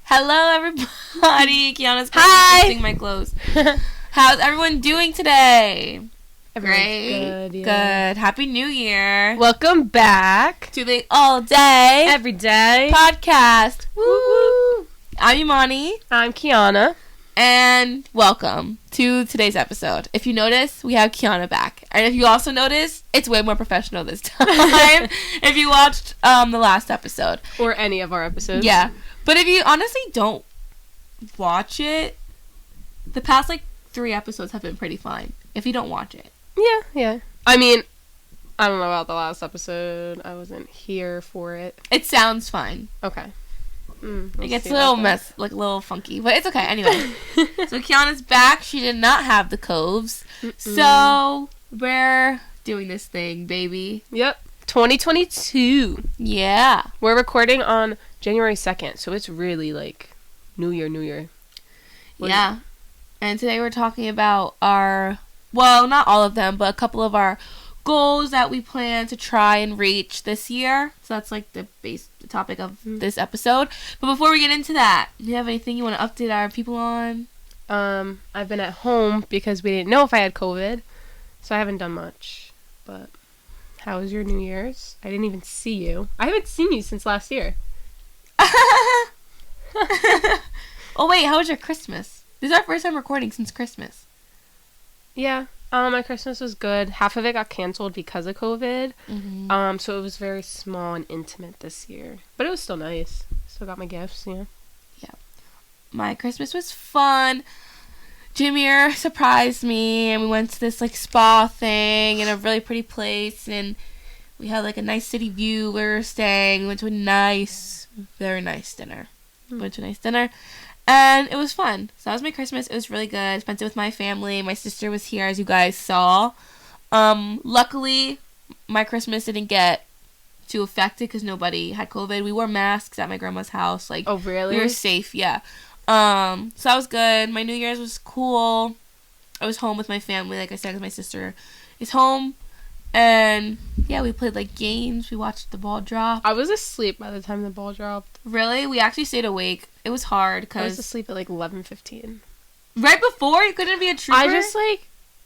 Hello, everybody. Kiana's Hi. my clothes. How's everyone doing today? Great. Good. Happy New Year. Welcome back To the All Day every day Podcast. Woo. I'm Imani. I'm Kiana. And welcome to today's episode. If you notice, we have Kiana back. And if you also notice, it's way more professional this time. If you watched the last episode. Or any of our episodes. Yeah. But if you honestly don't watch it, the past 3 episodes have been pretty fine. If you don't watch it. Yeah. I mean, I don't know about the last episode. I wasn't here for it. It sounds fine. Okay. It gets a little a little funky, but it's okay. Anyway, so Kiana's back. She did not have the coves, so we're doing this thing, baby. Yep. 2022. Yeah. We're recording on January 2nd, so it's really New Year. Yeah. And today we're talking about not all of them, but a couple of our goals that we plan to try and reach this year. So that's the topic of this episode. But before we get into that, do you have anything you want to update our people on? I've been at home because we didn't know if I had COVID, so I haven't done much. But how was your New Year's? I didn't even see you. I haven't seen you since last year. Oh wait, how was your Christmas? This is our first time recording since Christmas. Yeah. My Christmas was good. Half of it got canceled because of COVID. Mm-hmm. So it was very small and intimate this year. But it was still nice. Still got my gifts, yeah. Yeah. My Christmas was fun. Jameer surprised me, and we went to this spa thing in a really pretty place, and we had a nice city view where we were staying. We went to a very nice dinner. And it was fun. So that was my Christmas. It was really good. I spent it with my family. My sister was here, as you guys saw. Luckily, my Christmas didn't get too affected because nobody had COVID. We wore masks at my grandma's house. Oh, really? We were safe, yeah. So that was good. My New Year's was cool. I was home with my family, like I said, because my sister is home. And, yeah, we played, games. We watched the ball drop. I was asleep by the time the ball dropped. Really? We actually stayed awake. It was hard because... I was asleep at 11:15. Right before? You couldn't be a trooper?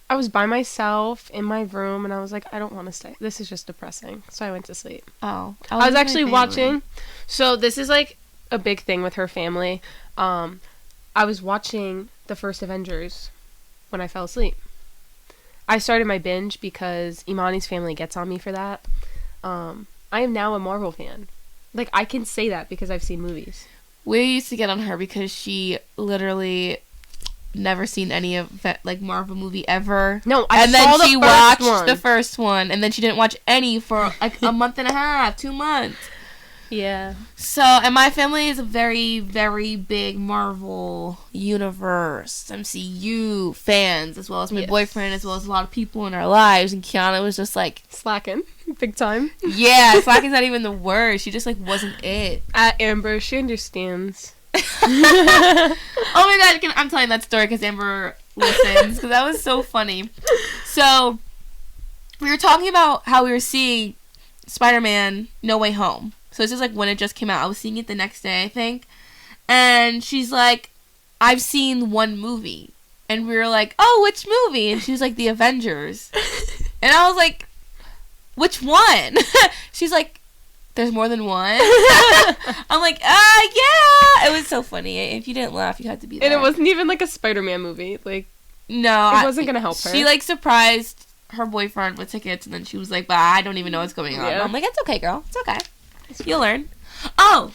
I was by myself in my room, and I was I don't want to stay. This is just depressing. So I went to sleep. Oh. I was actually watching... So this is, a big thing with her family. I was watching the first Avengers when I fell asleep. I started my binge because Imani's family gets on me for that. I am now a Marvel fan. I can say that because I've seen movies. We used to get on her because she literally never seen any of that, Marvel movie ever. No, and then she watched the first one, and then she didn't watch any for a month and a half, 2 months. Yeah. So, and my family is a very, very big Marvel universe, MCU fans, as well as my boyfriend, as well as a lot of people in our lives. And Kiana was just slacking. Big time. Yeah, slacking's not even the word. She just wasn't it. Amber, she understands. Oh my god, I'm telling that story because Amber listens, because that was so funny. So, we were talking about how we were seeing Spider-Man No Way Home. So this is when it just came out. I was seeing it the next day, I think. And she's like, I've seen one movie. And we were like, oh, which movie? And she was like, The Avengers. And I was like, which one? She's like, there's more than one? I'm like, yeah. It was so funny. If you didn't laugh, you had to be there. And it wasn't even a Spider-Man movie. No. It wasn't going to help her. She surprised her boyfriend with tickets. And then she was like, but I don't even know what's going on. Yeah. I'm like, it's okay, girl. It's okay. You'll learn. Oh,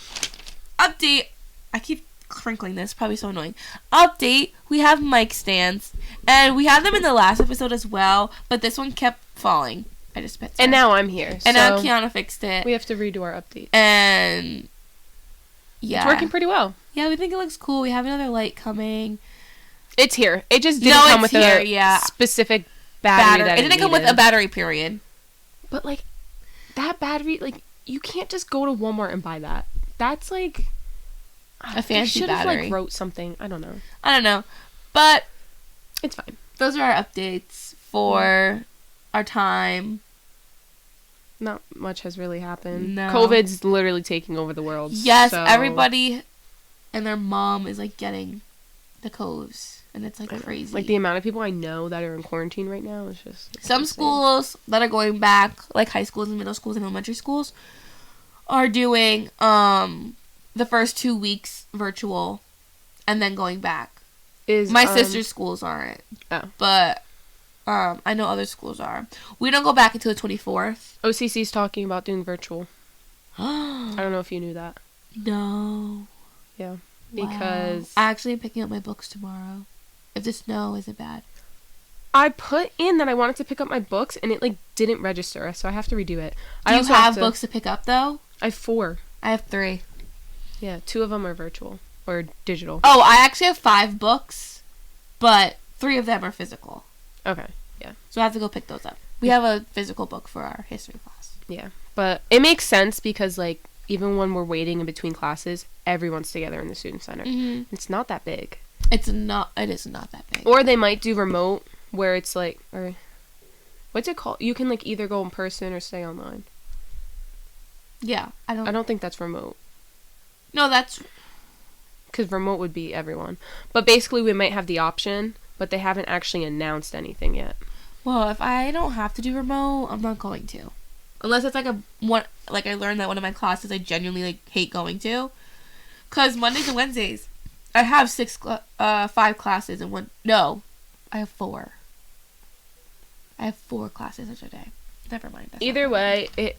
update. I keep crinkling this. Probably so annoying. Update. We have mic stands. And we had them in the last episode as well. But this one kept falling. I just spit. And now I'm here. And now Kiana fixed it. We have to redo our update. And yeah. It's working pretty well. Yeah, we think it looks cool. We have another light coming. It's here. It just didn't come with a specific battery. It didn't come with a battery, period. But that battery, you can't just go to Walmart and buy that. That's a fancy battery. Should have wrote something. I don't know. But it's fine. Those are our updates for our time. Not much has really happened. No. COVID's literally taking over the world. Yes, so. everybody and their mom is like getting the coves, and it's like crazy. Like the amount of people I know that are in quarantine right now is just some insane. schools that are going back, like high schools and middle schools and elementary schools, are doing the first 2 weeks virtual, and then going back. Is My sister's schools aren't, but I know other schools are. We don't go back until the 24th. OCC's talking about doing virtual. I I don't know if you knew that. No. Yeah. Wow. Because I actually am picking up my books tomorrow. If the snow isn't bad. I put in that I wanted to pick up my books and it like didn't register, so I have to redo it. Do you also have books to pick up though? I have 4. I have 3. Yeah, 2 of them are virtual or digital. Oh, I actually have 5 books, but 3 of them are physical. Okay. Yeah. So I have to go pick those up. We have a physical book for our history class. Yeah. But it makes sense because like even when we're waiting in between classes, everyone's together in the student center. Mm-hmm. It's not that big. It is not that big. Or they might do remote where it's like, or what's it called? You can like either go in person or stay online. Yeah, I don't think that's remote. No, that's Because remote would be everyone. But basically we might have the option, but they haven't actually announced anything yet. well. If I don't have to do remote, I'm not going to, unless it's like I learned that one of my classes I genuinely like hate going to, because Mondays and Wednesdays I have 5 classes and one. No, I have 4. I have 4 classes each day. Never mind. That's Either not way, it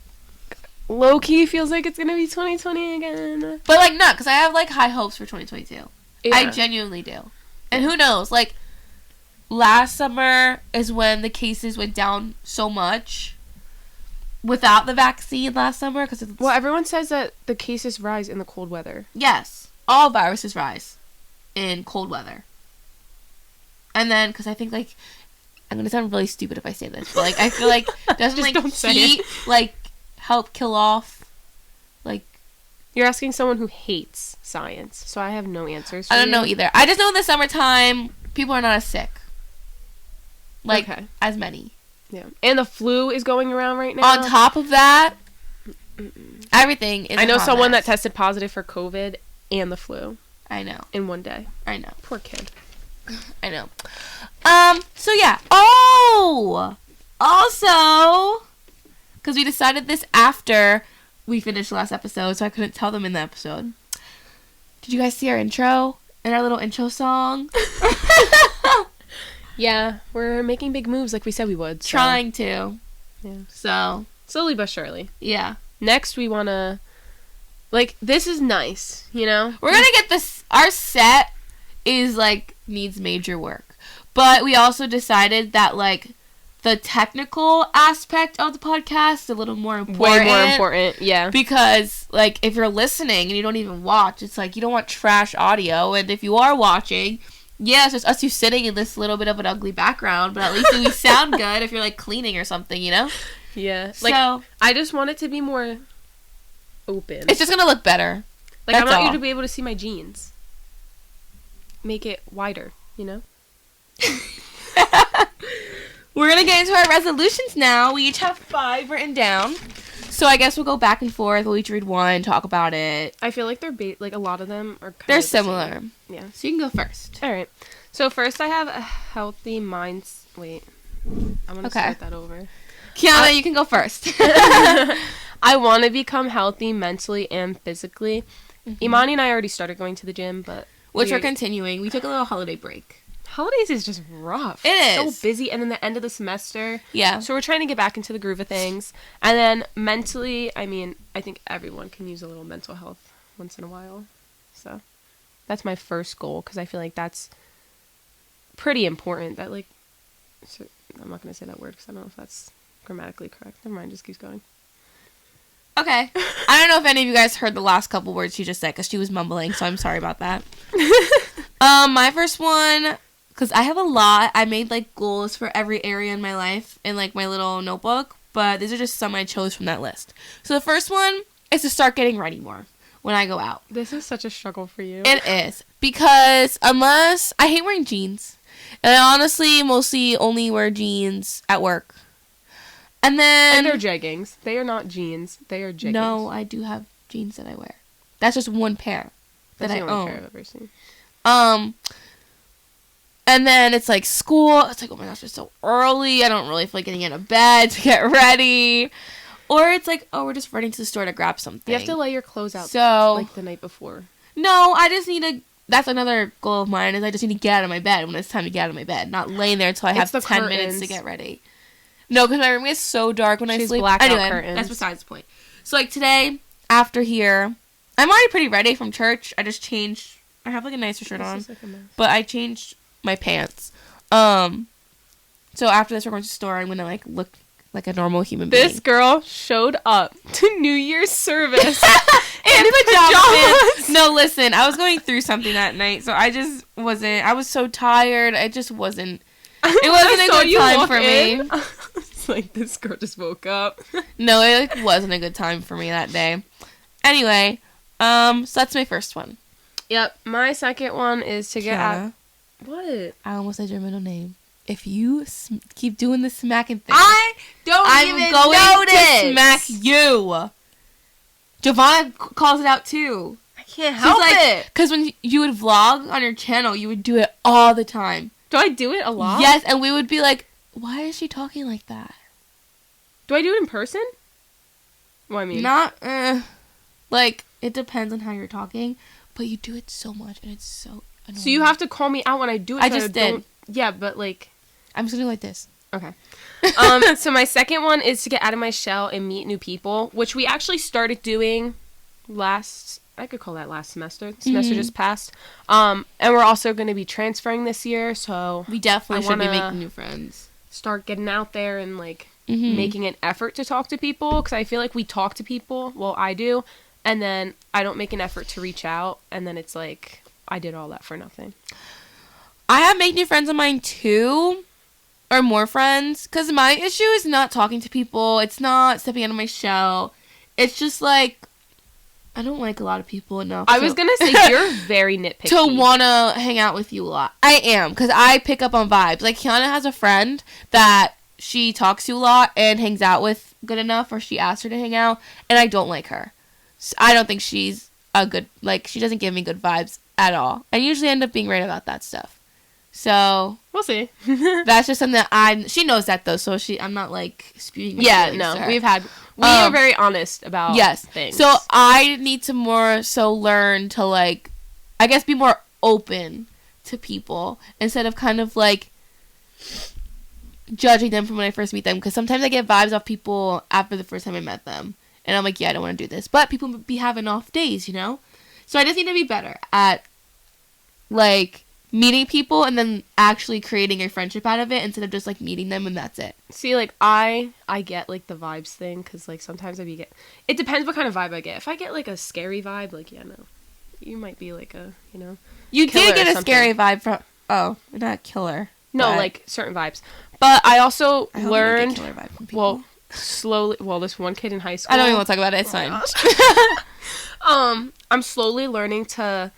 low-key feels like it's going to be 2020 again. But like not, because I have like high hopes for 2022. Yeah. I genuinely do. And who knows? Like last summer is when the cases went down so much without the vaccine last summer, because Well, everyone says that the cases rise in the cold weather. yes, all viruses rise in cold weather. And then, because I think like I'm gonna sound really stupid if I say this, but like I feel like doesn't Just like don't say heat like help kill off like You're asking someone who hates science, so I have no answers for I don't know you. either. I just know in the summertime people are not as sick. Like Okay. as many. Yeah. And the flu is going around right now. On top of that, everything is I know a hot someone mess. that tested positive for COVID and the flu I know. in one day. I know. Poor kid. I know. So yeah. Oh! Also, because we decided this after we finished the last episode, so I couldn't tell them in the episode. Did you guys see our intro? And our little intro song? Yeah, we're making big moves like we said we would. So. Trying to. Yeah. So, Slowly but surely. yeah. Next, we want to... Like, this is nice, you know? We're gonna get this. Our set is like needs major work, but we also decided that like the technical aspect of the podcast is a little more important. Way more important, yeah. Because like if you're listening and you don't even watch, it's like you don't want trash audio. And if you are watching, yeah, it's just us two sitting in this little bit of an ugly background, but at least we sound good if you're like cleaning or something, you know? Yeah. Like, So I just want it to be more open. it's just gonna look better. Like, I That's want all. you to be able to see my jeans. Make it wider, you know? We're gonna get into our resolutions now. We each have 5 written down. So I guess we'll go back and forth. We'll each read one, talk about it. I feel like they're like a lot of them are kind They're of the same. similar. Yeah. So you can go first. All right. So first I have a healthy mind. Wait. I want to Okay. start that over. Kiana, you can go first. I want to become healthy mentally and physically. Imani and I already started going to the gym, but Which we're continuing. We took a little holiday break. holidays is just rough. It It's is. so busy, and then the end of the semester. Yeah. So we're trying to get back into the groove of things. And then mentally, I mean, I think everyone can use a little mental health once in a while. So that's my first goal, because I feel like that's pretty important. That, like, so, I'm not going to say that word because I don't know if that's grammatically correct. Never mind, just keeps going. Okay. I don't know if any of you guys heard the last couple words she just said because she was mumbling, so I'm sorry about that. My first one, because I have a lot. I made like goals for every area in my life in like my little notebook, but these are just some I chose from that list. So the first one is to start getting ready more when I go out. This is such a struggle for you. It is. Because unless I hate wearing jeans. And I honestly mostly only wear jeans at work. And then And they're jeggings. They are not jeans. They are jeggings. no, I do have jeans that I wear. That's just one pair. that That's I the only pair own. I've ever seen. And then it's like school. It's like, oh my gosh, it's so early. I don't really feel like getting out of bed to get ready. Or it's like, oh, we're just running to the store to grab something. You have to lay your clothes out So, like the night before. no, I just need to. That's another goal of mine is I just need to get out of my bed when it's time to get out of my bed. Not laying there until I have It's the 10 minutes to curtains. get ready. No, because my room gets so dark when I She's sleep. blackout Anyway, curtains. that's besides the point. So like today, after here, I'm already pretty ready from church. I just changed. I have like a nicer shirt This on, is like a mess. but I changed my pants. So after this, we're going to the store. I'm gonna like look like a normal human being. This girl showed up to New Year's service in in pajamas. No, listen, I was going through something that night, so I just wasn't. I was so tired. I just wasn't. It wasn't a good time for me. It's like, this girl just woke up. No, it like, wasn't a good time for me that day. Anyway, so that's my first one. Yep, my second one is to get Kiana, out. What? I almost said your middle name. If you keep doing the smacking thing, I don't I'm even going notice. to smack you. Giovanna calls it out too. I can't She's help like, it. because when you would vlog on your channel, you would do it all the time. Do I do it a lot? Yes, and we would be like, why is she talking like that? Do I do it in person? Well, I mean, Not, like, it depends on how you're talking, but you do it so much, and it's so annoying. so you have to call me out when I do it. I so just did. don't- Yeah, but like, I'm just gonna do like this. okay. So my second one is to get out of my shell and meet new people, which we actually started doing I could call that last semester. The semester Mhm. just passed. And we're also going to be transferring this year, so We definitely I should be wanna- making new friends. start getting out there and like Mhm. making an effort to talk to people, because I feel like we talk to people, well, I do, and then I don't make an effort to reach out, and then it's like I did all that for nothing. I have made new friends of mine too, or more friends, because my issue is not talking to people. It's not stepping out of my shell. It's just like, I don't like a lot of people enough. I was going to say, you're very nitpicky. to want to hang out with you a lot. I am, because I pick up on vibes. Like, Kiana has a friend that she talks to a lot and hangs out with good enough, or she asks her to hang out, and I don't like her. So I don't think she's a good, like, she doesn't give me good vibes at all. I usually end up being right about that stuff. So, We'll see. that's just something that she knows that, though, so I'm not, like, spewing my Yeah, feelings no, to her. we are very honest about Yes. things. So I need to more so learn to like, I guess, be more open to people instead of kind of like judging them from when I first meet them. Because sometimes I get vibes off people after the first time I met them, and I'm like, yeah, I don't want to do this. But people be having off days, you know. So I just need to be better at like meeting people and then actually creating a friendship out of it instead of just like meeting them and that's it. See, like, I get, like, the vibes thing, because, like, sometimes it depends what kind of vibe I get. If I get, like, a scary vibe, like, yeah, no. You might be, like, You Killer did or get a something. scary vibe from not killer. No, but like, certain vibes. But I also I hope I don't get learned, killer vibe from people. well, slowly, this one kid in high school. I don't even want to talk about it. It's Oh my fine. I'm slowly learning to,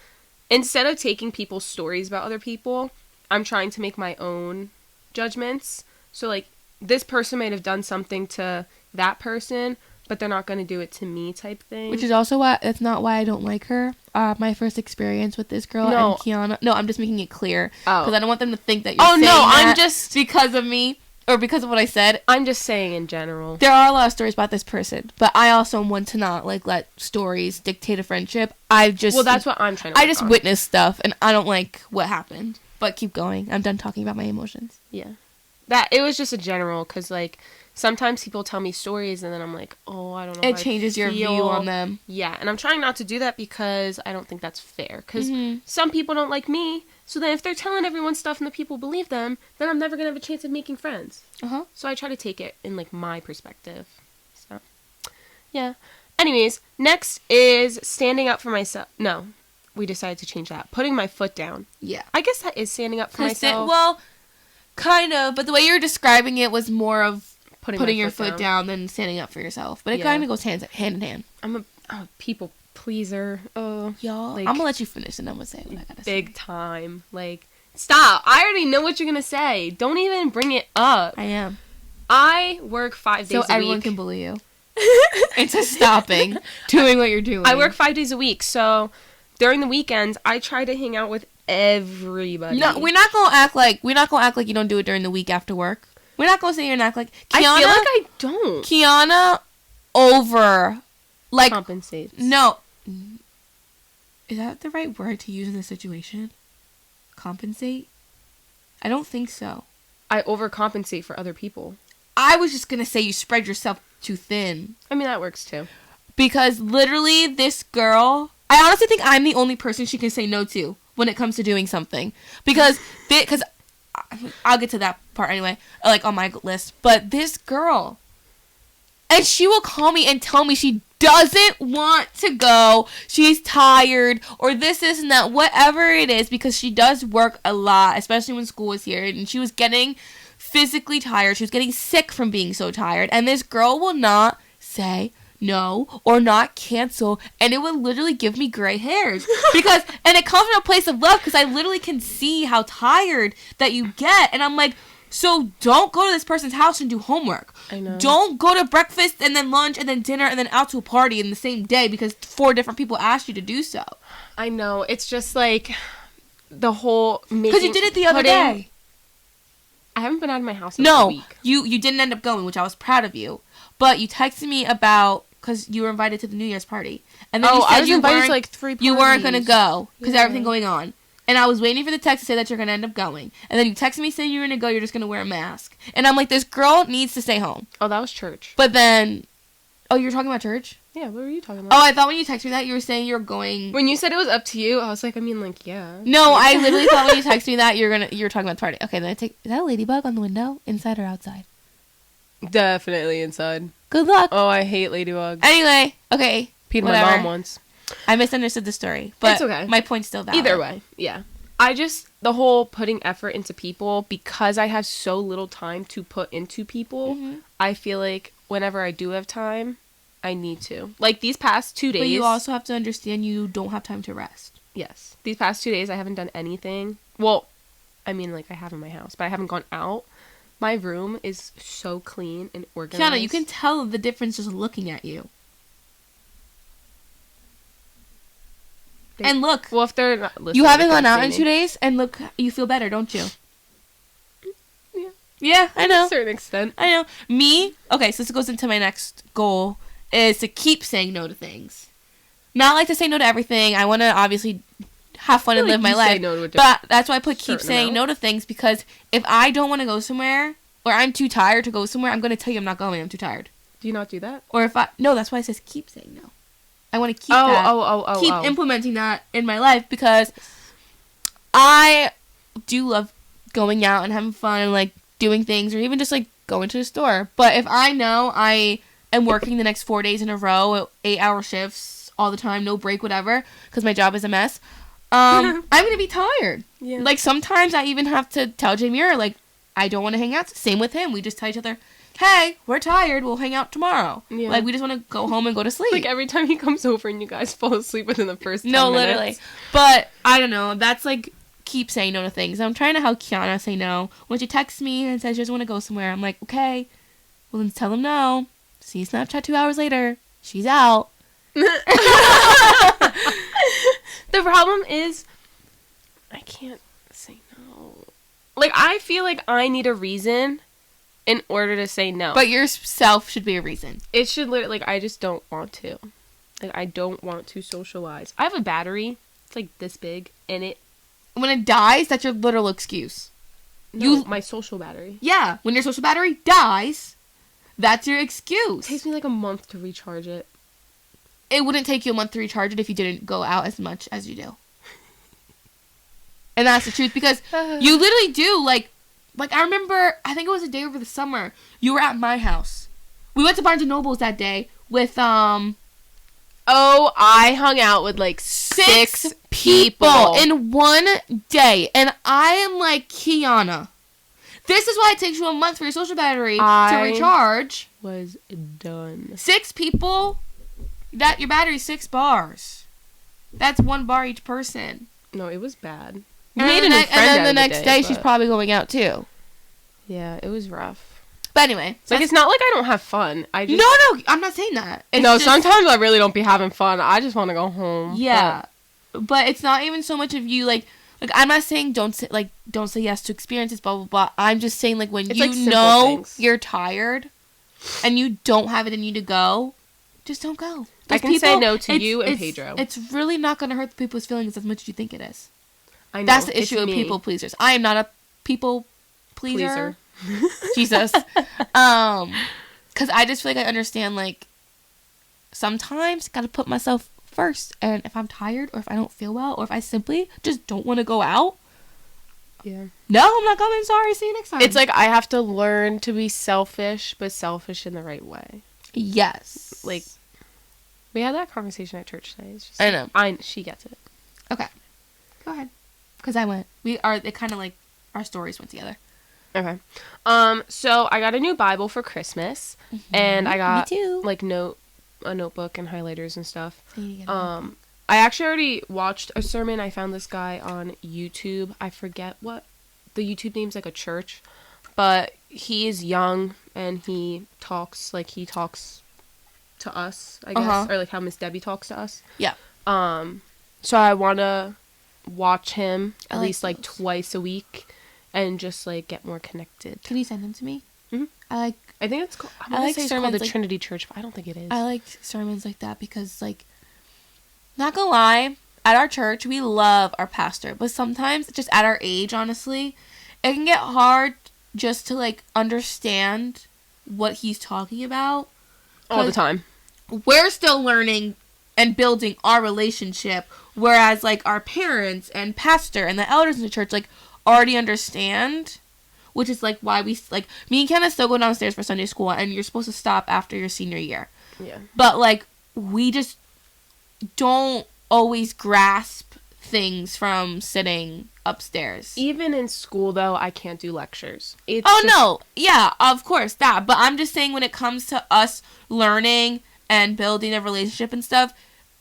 instead of taking people's stories about other people, I'm trying to make my own judgments. So, like, this person might have done something to that person, but they're not going to do it to me type thing. Which is also why that's not why I don't like her. My first experience with this girl No. and Kiana. No, I'm just making it clear Oh. because I don't want them to think that you're Oh, saying no, I'm that just- because of me or because of what I said. I'm just saying in general. There are a lot of stories about this person, but I also want to not like let stories dictate a friendship. Well, that's what I'm trying to I work just on. witnessed stuff and I don't like what happened. But keep going. I'm done talking about my emotions. Yeah. It was just a general, because, like, sometimes people tell me stories, and then I'm like, oh, I don't know It how I changes your feel. view on them. Yeah, and I'm trying not to do that because I don't think that's fair. Because Mhm. some people don't like me, so then if they're telling everyone stuff and the people believe them, then I'm never going to have a chance of making friends. Uh-huh. So I try to take it in, like, my perspective. So, yeah. Anyways, next is standing up for myself. No, we decided to change that. Putting my foot down. Yeah. I guess that is standing up for myself. Well, kind of, but the way you're describing it was more of putting my your foot down than standing up for yourself. But it Yeah. kind of goes hand in hand. I'm a people pleaser. Oh, Y'all, like, I'm gonna let you finish and I'm gonna say what I gotta say. big time. Like, stop. I already know what you're going to say. Don't even bring it up. I am. I work 5 days So a everyone week. can bully you into stopping doing what you're doing. I work 5 days a week, so during the weekends, I try to hang out with everybody. No, we're not gonna act like you don't do it during the week after work. We're not gonna sit here and act like Kiana. I feel like I don't. Kiana Compensates. No. Is that the right word to use in this situation? Compensate? I don't think so. I overcompensate for other people. I was just gonna say you spread yourself too thin. I mean, that works too. Because literally this girl, I honestly think I'm the only person she can say no to when it comes to doing something. Because I'll get to that part anyway, like on my list. But this girl, and she will call me and tell me she doesn't want to go, she's tired, or this and that, whatever it is, because she does work a lot, especially when school was here, and she was getting physically tired. She was getting sick from being so tired, and this girl will not say no or not cancel, and it would literally give me gray hairs because, and it comes from a place of love because I literally can see how tired that you get, and I'm like, so don't go to this person's house and do homework. I know. Don't go to breakfast and then lunch and then dinner and then out to a party in the same day because 4 different people asked you to do so. I know. It's just like the whole because you did it the other day. I haven't been out of my house in a week. You didn't end up going, which I was proud of you. But you texted me about because you were invited to the New Year's party, and then you said I was invited to like 3 parties. You weren't gonna go because everything going on. And I was waiting for the text to say that you're going to end up going. And then you texted me saying you're going to go, you're just going to wear a mask. And I'm like, this girl needs to stay home. Oh, that was church. But then, you were talking about church? Yeah, what were you talking about? Oh, I thought when you texted me that, you were saying you were going. When you said it was up to you, I was like, I mean, like, yeah. No, I literally thought when you texted me that, you were talking about the party. Okay, then is that a ladybug on the window? Inside or outside? Definitely inside. Good luck. Oh, I hate ladybugs. Anyway, okay. Peed my mom once. I misunderstood the story, but it's okay. My point's still valid. Either way, yeah. The whole putting effort into people, because I have so little time to put into people, I feel like whenever I do have time, I need to. Like these past 2 days. But you also have to understand you don't have time to rest. Yes. These past 2 days, I haven't done anything. Well, I mean, like I have in my house, but I haven't gone out. My room is so clean and organized. Kiana, you can tell the difference just looking at you. And look. Well, if they're not listening, you haven't gone out in 2 days, and look, you feel better, don't you? Yeah. Yeah, I know. To a certain extent. I know. Me, okay, so this goes into my next goal, is to keep saying no to things. Not like to say no to everything. I want to obviously have fun and live my life. No but that's why I put keep saying no to things, because if I don't want to go somewhere, or I'm too tired to go somewhere, I'm going to tell you I'm not going, I'm too tired. Do you not do that? Or if no, that's why it says keep saying no. I want to keep keep implementing that in my life, because I do love going out and having fun and like doing things, or even just like going to the store. But if I know I am working the next 4 days in a row, 8-hour shifts all the time, no break, whatever, because my job is a mess, I'm gonna be tired. Yeah. Like sometimes I even have to tell Jameer, like, I don't want to hang out. Same with him. We just tell each other, hey, we're tired, we'll hang out tomorrow. Yeah. Like, we just want to go home and go to sleep. Like, every time he comes over and you guys fall asleep within the first 10 minutes. No, literally. But, I don't know, that's, like, keep saying no to things. I'm trying to help Kiana say no. When she texts me and says she doesn't want to go somewhere, I'm like, okay, well, then tell him no. See Snapchat 2 hours later. She's out. The problem is, I can't say no. Like, I feel like I need a reason in order to say no. But yourself should be a reason. It should literally, like, I just don't want to. Like, I don't want to socialize. I have a battery. It's, like, this big. And it... When it dies, that's your literal excuse. No, my social battery. Yeah. When your social battery dies, that's your excuse. It takes me, like, a month to recharge it. It wouldn't take you a month to recharge it if you didn't go out as much as you do. And that's the truth. Because you literally do, like, I remember, I think it was a day over the summer, you were at my house. We went to Barnes & Noble's that day with, I hung out with, like, 6 people in one day. And I am like, Kiana, this is why it takes you a month for your social battery to recharge. Was done. 6 people, your battery's 6 bars. That's 1 bar each person. No, it was bad. And then the next day, she's probably going out too. Yeah, it was rough. But anyway, like, it's not like I don't have fun. I just no, I'm not saying that. It's sometimes I really don't be having fun. I just want to go home. Yeah, but it's not even so much of you, like I'm not saying don't say yes to experiences, blah, blah, blah. I'm just saying, like, when It's you like simple know things. you're tired and you don't have it in you to go, just don't go. I Those can say people- no to you and it's- Pedro. It's really not going to hurt people's feelings as much as you think it is. I know. That's the it's issue with me. people pleasers. I am not a people pleaser. Pleaser. Jesus. Because I just feel like I understand, like, sometimes got to put myself first. And if I'm tired or if I don't feel well or if I simply just don't want to go out, Yeah. no, I'm not coming. Sorry. See you next time. It's like I have to learn to be selfish, but selfish in the right way. yes. Like, we had that conversation at church today. It's just, I know. She gets it. Okay. Go ahead. Because I went. It kind of like our stories went together. Okay. So I got a new Bible for Christmas, and I got Me too. like a notebook and highlighters and stuff. I I actually already watched a sermon. I found this guy on YouTube. I forget what the YouTube name's, like a church, but he is young and he talks to us, I guess, or like how Miss Debbie talks to us. Yeah. So I want to watch him I at like least like those. twice a week and just like get more connected. Can you send them to me? Mhm. I think it's called, I'm I gonna like say it's called sermons the like- Trinity Church, but I don't think it is. like sermons like that because, like, not gonna lie, at our church we love our pastor, but sometimes just at our age, honestly, it can get hard just to like understand what he's talking about. All the time. We're still learning and building our relationship, whereas like our parents and pastor and the elders in the church like already understand, which is like why we like me and Kenna still go downstairs for Sunday school, and you're supposed to stop after your senior year. Yeah. But like we just don't always grasp things from sitting upstairs. Even in school, though, I can't do lectures. It's Oh, just- no. Yeah, of course, that. But I'm just saying when it comes to us learning and building a relationship and stuff,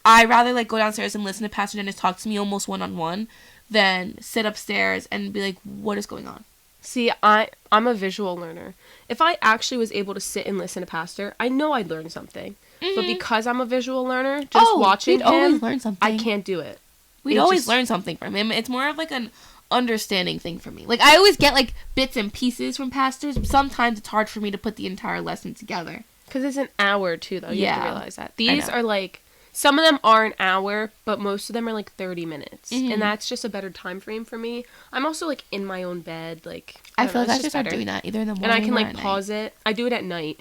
I rather, like, go downstairs and listen to Pastor Dennis talk to me almost one-on-one than sit upstairs and be like, what is going on? See, I'm a visual learner. If I actually was able to sit and listen to Pastor, I know I'd learn something. But because I'm a visual learner, just watching we'd always him, learn something. I can't do it. We'd It always just- learn something from him. It's more of, like, an understanding thing for me. Like, I always get, like, bits and pieces from pastors, but sometimes it's hard for me to put the entire lesson together. Because it's an hour, too, though. You have to Yeah. realize that. These know. are, like, some of them are an hour, but most of them are, like, 30 minutes. Mhm. And that's just a better time frame for me. I'm also, like, in my own bed. Like, I don't feel know, like I it's should just start better. doing that either in the morning And I can, or like, at night. pause it. I do it at night.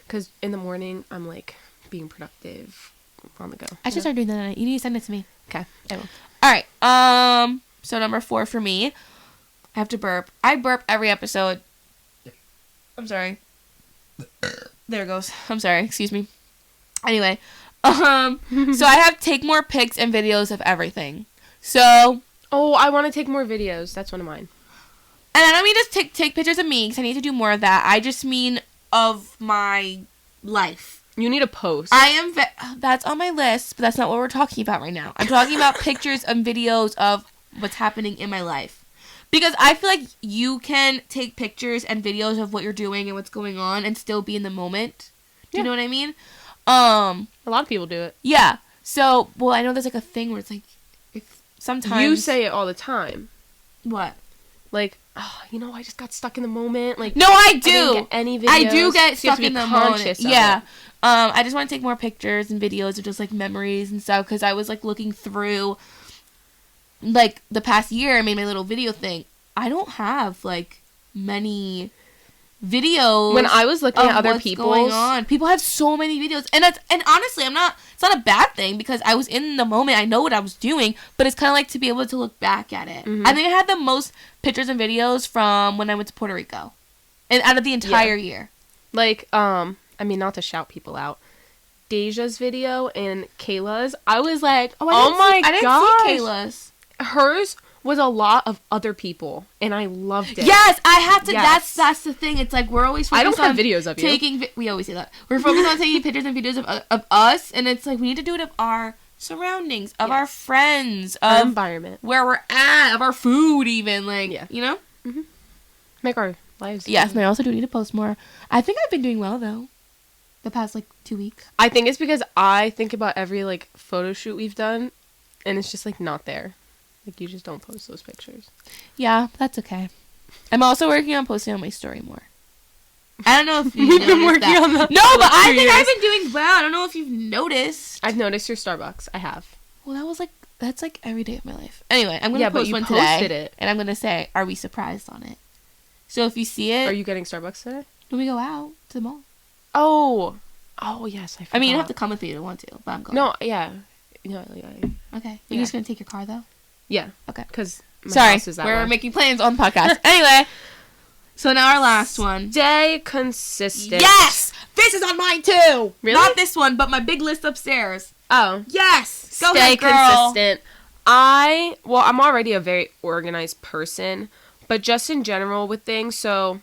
Because in the morning, I'm, like, being productive on the go. I should start doing that at night. You need to send it to me. Okay, I will. All right. So number 4 for me, I have to burp. I burp every episode. I'm sorry. There it goes. I'm sorry. Excuse me. Anyway, so I have take more pics and videos of everything. So, Oh, I want to take more videos. That's one of mine. and I don't mean just take pictures of me because I need to do more of that. I just mean of my life. You need a post. I am. That's on my list, but that's not what we're talking about right now. I'm talking about pictures and videos of what's happening in my life. Because I feel like you can take pictures and videos of what you're doing and what's going on and still be in the moment. Do you Yeah. know what I mean? A lot of people do it. Yeah. So, well, I know there's like a thing where it's like, if sometimes You say it all the time. what? Like, oh, I just got stuck in the moment. Like, No, I I do. didn't get any videos. I do get So you have stuck to be in the moment. conscious of Yeah. it. I just want to take more pictures and videos of just like memories and stuff because I was like looking through like the past year. I made my little video thing. I don't have like many videos. When I was looking of at other what's people's, going on. People have so many videos, and honestly, it's not a bad thing because I was in the moment. I know what I was doing, but it's kind of like to be able to look back at it. Mhm. I think I had the most pictures and videos from when I went to Puerto Rico, and out of the entire year. like, I mean, not to shout people out, Deja's video and Kayla's, I was like, oh my I didn't gosh. see Kayla's. Hers was a lot of other people, and I loved it. Yes, I have to. Yes. That's the thing. It's like we're always I focused don't have on videos of you. taking. We always say that we're focused on taking pictures and videos of us, and it's like we need to do it of our surroundings, of our Yes. friends, Our of environment. where we're at, of our food, even like Yeah. you know. Make our lives Yes, easier. and I also do need to post more. I think I've been doing well though, the past like 2 weeks. I think it's because I think about every, like, photo shoot we've done, and it's just like not there. Like you just don't post those pictures. Yeah, that's okay. I'm also working on posting on my story more. I don't know if you've We've been noticed working that. on that No, for but I 2 think I've years. been doing well. I don't know if you've noticed. I've noticed your Starbucks. I have. Well, that's like every day of my life. Anyway, I'm gonna Yeah, but post you one posted today, it. and I'm gonna say, "Are we surprised on it?" So if you see it, Are you getting Starbucks today? when we go out to the mall. Oh. Oh, yes. I forgot. I mean, you don't have to come with me if you don't want to, but I'm going. No, yeah. Yeah. Okay. You're Yeah. just gonna take your car though. Yeah. Okay. Because Sorry, house is that we're way. making plans on the podcast. Anyway, so now our last one. Stay consistent. Yes, this is on mine too. Really? Not this one, but my big list upstairs. Oh. Yes. Go Stay ahead, girl. consistent. I'm already a very organized person, but just in general with things, so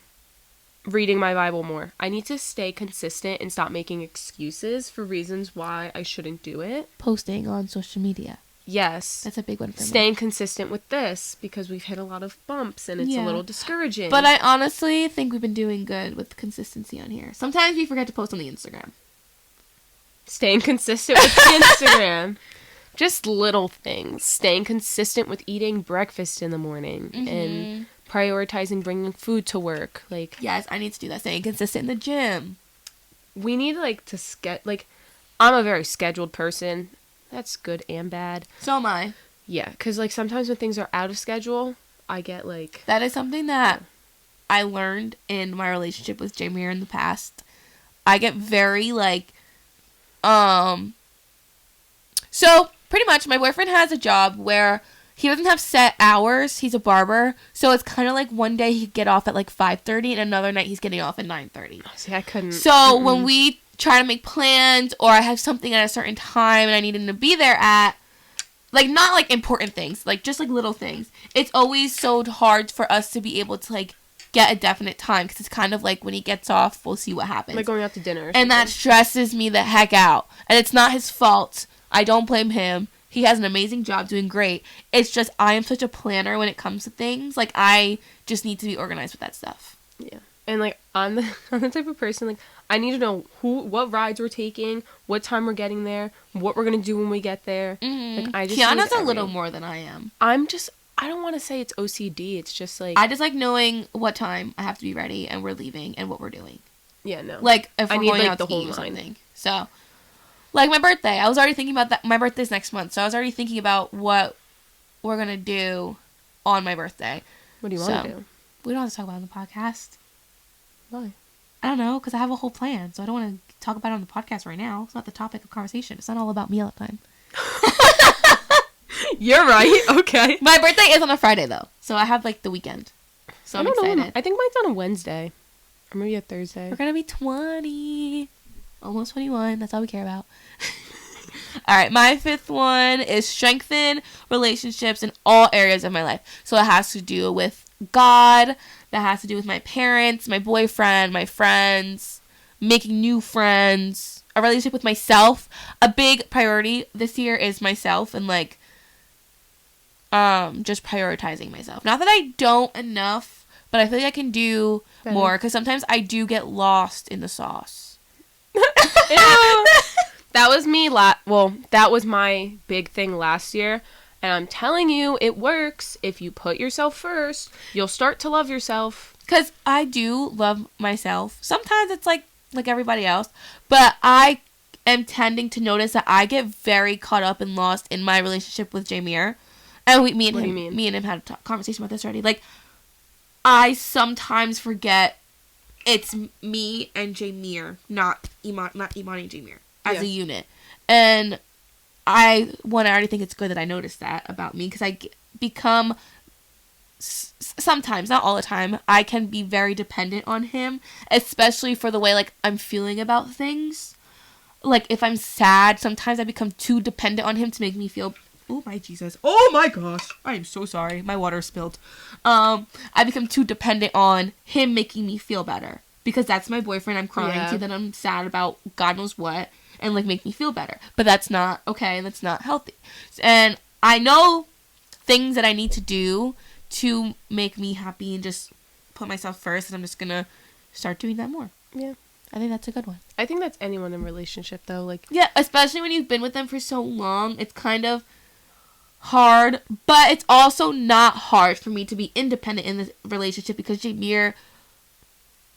reading my Bible more. I need to stay consistent and stop making excuses for reasons why I shouldn't do it. Posting on social media. Yes. That's a big one for me. Staying consistent with this because we've hit a lot of bumps and it's Yeah. a little discouraging. But I honestly think we've been doing good with consistency on here. Sometimes we forget to post on the Instagram. Staying consistent with Instagram. Just little things. Staying consistent with eating breakfast in the morning and prioritizing bringing food to work. Like, Yes, I need to do that. Staying consistent in the gym. we need I'm a very scheduled person. That's good and bad. So am I. Yeah, because like sometimes when things are out of schedule, I get like, That is something that I learned in my relationship with Jamie in the past. I get very so pretty much my boyfriend has a job where he doesn't have set hours. He's a barber. So it's kind of like one day he'd get off at like 5:30 and another night he's getting off at 9:30. see, I couldn't. So when we try to make plans or I have something at a certain time and I need him to be there at, like, not like important things, like just like little things, it's always so hard for us to be able to like get a definite time because it's kind of like when he gets off, we'll see what happens. Like going out to dinner. And that stresses me the heck out. And it's not his fault. I don't blame him. He has an amazing job doing great. It's just I am such a planner when it comes to things. Like, I just need to be organized with that stuff. Yeah. And like I'm the type of person like I need to know what rides we're taking, what time we're getting there, what we're gonna do when we get there. Like I just Kiana's need a little every- more than I am. I don't want to say it's OCD. It's just like I just like knowing what time I have to be ready and we're leaving and what we're doing. yeah, no. Like, if I we're need, going like, out the to whole eat or line. something. So, like my birthday, I was already thinking about that. My birthday's next month, so I was already thinking about what we're gonna do on my birthday. What do you want to So- do? We don't have to talk about it on the podcast. Why? I don't know, because I have a whole plan, so I don't want to talk about it on the podcast right now. It's not the topic of conversation. It's not all about me all the time. You're right. Okay. My birthday is on a Friday, though, so I have, like, the weekend. So I'm I don't know. excited. I think mine's on a Wednesday. Or maybe a Thursday. We're going to be 20. Almost 21. That's all we care about. All right, my fifth one is strengthen relationships in all areas of my life. So it has to do with God. That has to do with my parents, my boyfriend, my friends, making new friends, a relationship with myself. A big priority this year is myself and, like, just prioritizing myself. Not that I don't enough, but I feel like I can do Better. more because sometimes I do get lost in the sauce. That was me that was my big thing last year. And I'm telling you, it works. If you put yourself first, you'll start to love yourself. Because I do love myself. Sometimes it's like everybody else. But I am tending to notice that I get very caught up and lost in my relationship with Jameer. And What do you mean? me and him had a conversation about this already. Like, I sometimes forget it's me and Jameer, not Iman and Jameer, as a unit. And I already think it's good that I noticed that about me because I become sometimes, not all the time, I can be very dependent on him, especially for the way like I'm feeling about things. Like if I'm sad, sometimes I become too dependent on him to make me feel. Oh my Jesus! Oh my gosh! I am so sorry. My water spilled. I become too dependent on him making me feel better because that's my boyfriend. I'm crying to, then I'm sad about God knows what. And, like, make me feel better. But that's not okay. That's not healthy. And I know things that I need to do to make me happy and just put myself first. And I'm just going to start doing that more. Yeah. I think that's a good one. I think that's anyone in a relationship, though. Like, Yeah, especially when you've been with them for so long. It's kind of hard, but it's also not hard for me to be independent in this relationship because Jameer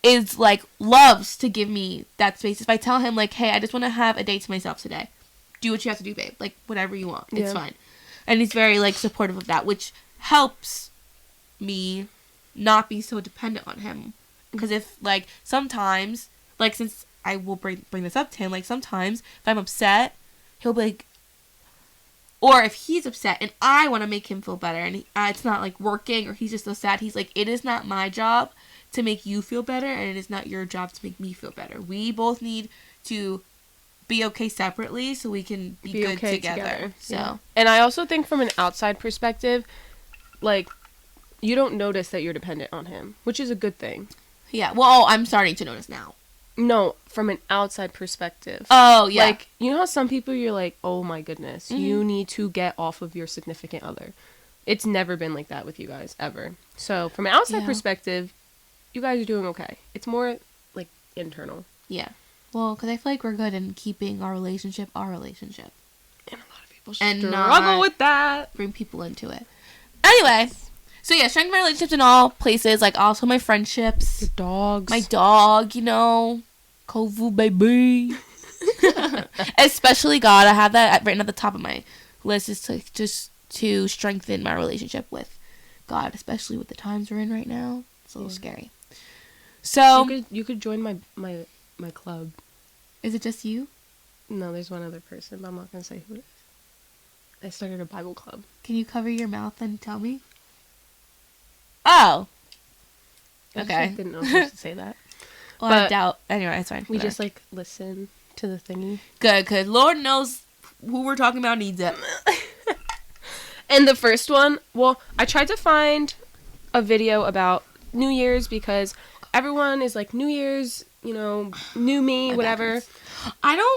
is like loves to give me that space. If I tell him like, hey, I just want to have a day to myself today, do what you have to do, babe. Like whatever you want, it's fine. And he's very like supportive of that, which helps me not be so dependent on him. Because if like sometimes, like since I will bring this up to him, like sometimes if I'm upset, he'll be like, or if he's upset and I want to make him feel better and it's not like working or he's just so sad, he's like, it is not my job to make you feel better and it is not your job to make me feel better. We both need to be okay separately so we can be good okay together. So yeah. And I also think from an outside perspective, like you don't notice that you're dependent on him, which is a good thing. Yeah. Well, I'm starting to notice now. No, from an outside perspective. Oh, yeah. Like, you know how some people you're like, oh my goodness, you need to get off of your significant other. It's never been like that with you guys, ever. So, from an outside perspective, you guys are doing okay. It's more, like, internal. Yeah. Well, because I feel like we're good in keeping our relationship. And a lot of people struggle with that. Bring people into it. Anyway. So yeah, strengthen my relationships in all places, like also my friendships. Your dogs. My dog, you know. Kovu baby. Especially God. I have that written at the top of my list is to just to strengthen my relationship with God, especially with the times we're in right now. It's a little scary. So you could join my club. Is it just you? No, there's one other person, but I'm not gonna say who it is. I started a Bible club. Can you cover your mouth and tell me? Oh. Okay. I didn't know if I should say that. Well, I doubt. Anyway, it's fine. We just like listen to the thingy. Good. Lord knows who we're talking about needs it. And the first one, well, I tried to find a video about New Year's because everyone is like New Year's, you know, new me, whatever.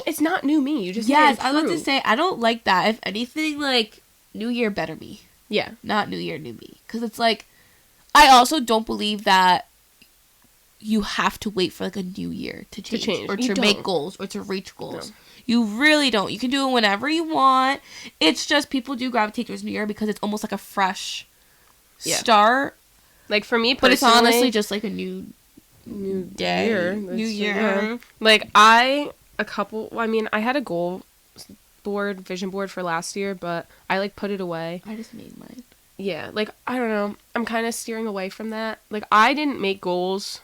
It's not new me. You just I was about to say I don't like that. If anything, like New Year better me. Yeah. Not New Year, new me. Because it's like. I also don't believe that you have to wait for like a new year to change. Or to make goals or to reach goals. No. You really don't. You can do it whenever you want. It's just people do gravitate towards New Year because it's almost like a fresh start. Like for me personally, but it's honestly just like a new day, new year. Like I had a vision board for last year, but I like put it away. I just made mine. Yeah, like, I don't know. I'm kind of steering away from that. Like, I didn't make goals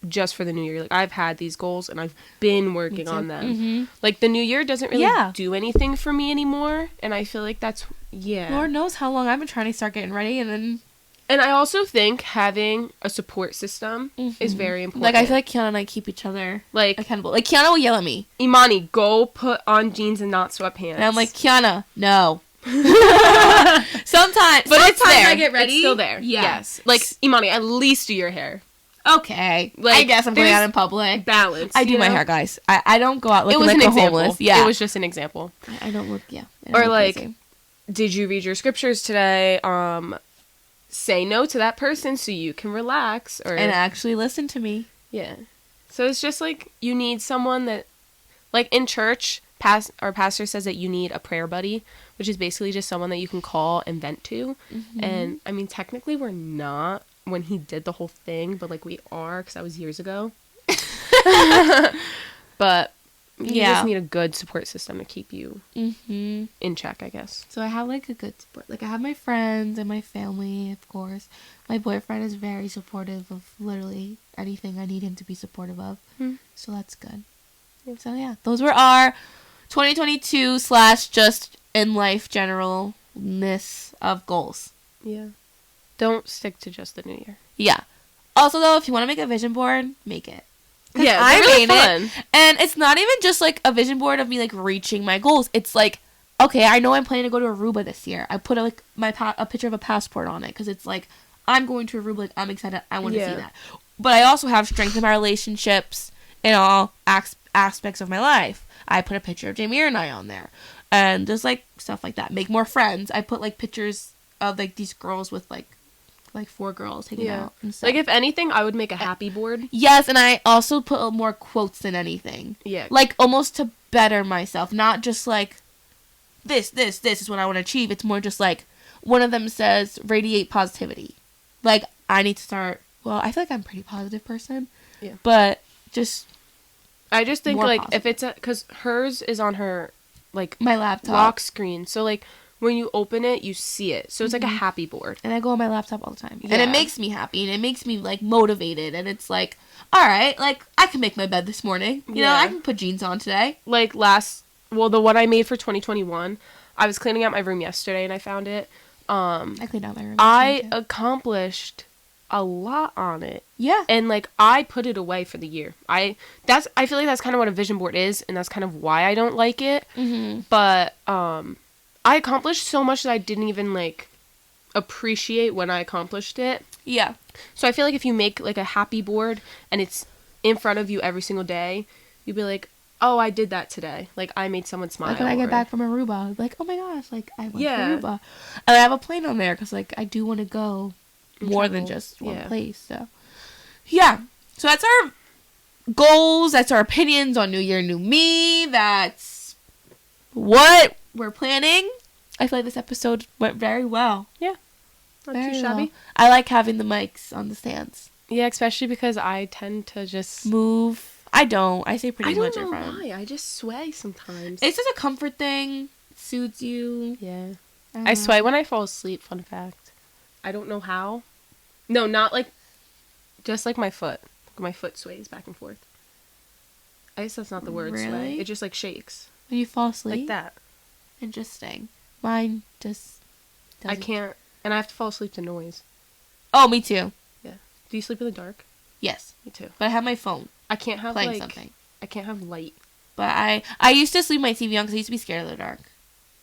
just for the new year. Like, I've had these goals, and I've been working on them. Mm-hmm. Like, the new year doesn't really do anything for me anymore, and I feel like that's, Lord knows how long I've been trying to start getting ready, and then... And I also think having a support system is very important. Like, I feel like Kiana and I keep each other accountable. Like, Kiana will yell at me. Imani, go put on jeans and not sweatpants. And I'm like, Kiana, no. Sometimes it's there. I get ready. It's still there. Yes. Like Imani, at least do your hair. Okay. Like, I guess I'm going out in public. Balance. I do my hair, guys. I don't go out looking like a homeless. Yeah. It was just an example. I don't look. Yeah. Or like, crazy. Did you read your scriptures today? Say no to that person so you can relax and actually listen to me. Yeah. So it's just like you need someone that, like in church. Our pastor says that you need a prayer buddy, which is basically just someone that you can call and vent to. Mm-hmm. And I mean, technically we're not when he did the whole thing, but like we are because that was years ago. But you just need a good support system to keep you in check, I guess. So I have like a good support. Like I have my friends and my family, of course. My boyfriend is very supportive of literally anything I need him to be supportive of. Mm. So that's good. Yeah. So yeah, those were our 2022 / just in life generalness of goals. Yeah. Don't stick to just the new year. Yeah. Also though, if you want to make a vision board, make it. Yeah, I really made fun. It. And it's not even just like a vision board of me like reaching my goals. It's like, okay, I know I'm planning to go to Aruba this year. I put a picture of a passport on it because it's like, I'm going to Aruba. Like, I'm excited. I want to see that. But I also have strengthened my relationships in all aspects of my life. I put a picture of Jameer and I on there. And just, like, stuff like that. Make more friends. I put, like, pictures of, like, these girls with, like 4 girls hanging out and stuff. Like, if anything, I would make a happy board. Yes, and I also put more quotes than anything. Yeah. Like, almost to better myself. Not just, like, this is what I want to achieve. It's more just like, one of them says, radiate positivity. Like, I need to start, well, I feel like I'm a pretty positive person. Yeah. But just I just think, more like, positive. if it's because hers is on her, like, my laptop. lock screen. So, like, when you open it, you see it. So, it's like a happy board. And I go on my laptop all the time. And Yeah. it makes me happy. And it makes me, like, motivated. And it's like, all right, like, I can make my bed this morning. You know, Yeah. I can put jeans on today. Like, the one I made for 2021, I was cleaning out my room yesterday and I found it. I cleaned out my room. I too. accomplished a lot on it. Yeah. And, like, I put it away for the year. I feel like that's kind of what a vision board is, and that's kind of why I don't like it. Mm-hmm. But I accomplished so much that I didn't even, like, appreciate when I accomplished it. Yeah. So I feel like if you make, like, a happy board and it's in front of you every single day, you'd be like, oh, I did that today. Like, I made someone smile. Like when I or- get back from Aruba, like, oh my gosh, like, I went Yeah. to Aruba. And I have a plane on there because, like, I do want to go more than Travel. just one Yeah. place. So, yeah. So that's our goals. That's our opinions on New Year, New Me. That's what we're planning. I feel like this episode went very well. Not Very too shabby. well. I like having the mics on the stands. Yeah, especially because I tend to just... Move. I don't. I say pretty I don't much in know front. why. I just sway sometimes. It's just a comfort thing. It suits you. Yeah. don't I know. sway when I fall asleep, fun fact. I don't know how. No, not like... Just like my foot. My foot sways back and forth. I guess that's not the word, sway. Really? It just, like, shakes. When you fall asleep. Like that. Interesting. Mine just I doesn't. can't... And I have to fall asleep to noise. Oh, me too. Do you sleep in the dark? Yes. Me too. But I have my phone I can't have, playing like... something. I can't have light. But I used to sleep my TV on because I used to be scared of the dark.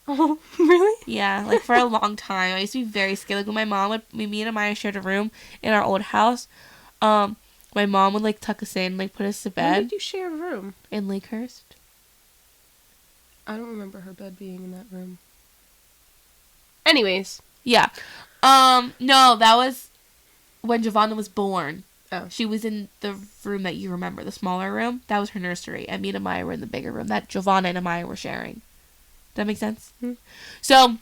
Oh, really? Yeah, like for a long time. I used to be very scared. Like when my mom would, me and Amaya shared a room in our old house. My mom would like tuck us in, like put us to When bed did you share a room? in Lakehurst. I don't remember her bed being in that room. Anyways. Yeah. No, that was when Giovanna was born. Oh. She was in the room that you remember, the smaller room. That was her nursery. And me and Amaya were in the bigger room that Giovanna and Amaya were sharing. Does that make sense? Hmm. So,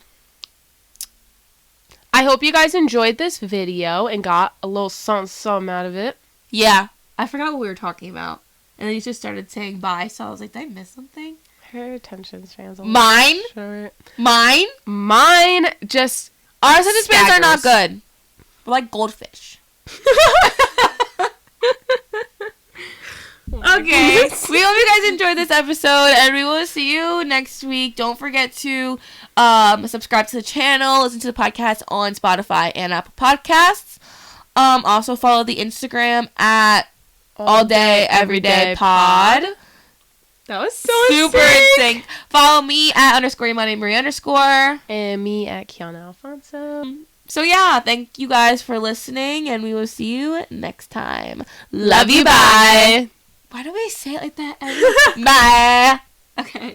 I hope you guys enjoyed this video and got a little something out of it. yeah. I forgot what we were talking about. And then you just started saying bye. So I was like, did I miss something? Her attention span's a Mine? little short. Mine? Mine just... Our attention spans are not staggers. good. We're like goldfish. Okay. We hope you guys enjoyed this episode, and we will see you next week. Don't forget to subscribe to the channel, listen to the podcast on Spotify and Apple Podcasts. Also follow the Instagram at All Day Everyday Pod. That was so Super sick. in sync. Follow me at _Marie_. And me at Kiana Alfonso. So yeah, thank you guys for listening, and we will see you next time. Love you, bye. Why do we say it like that? Bye. Okay.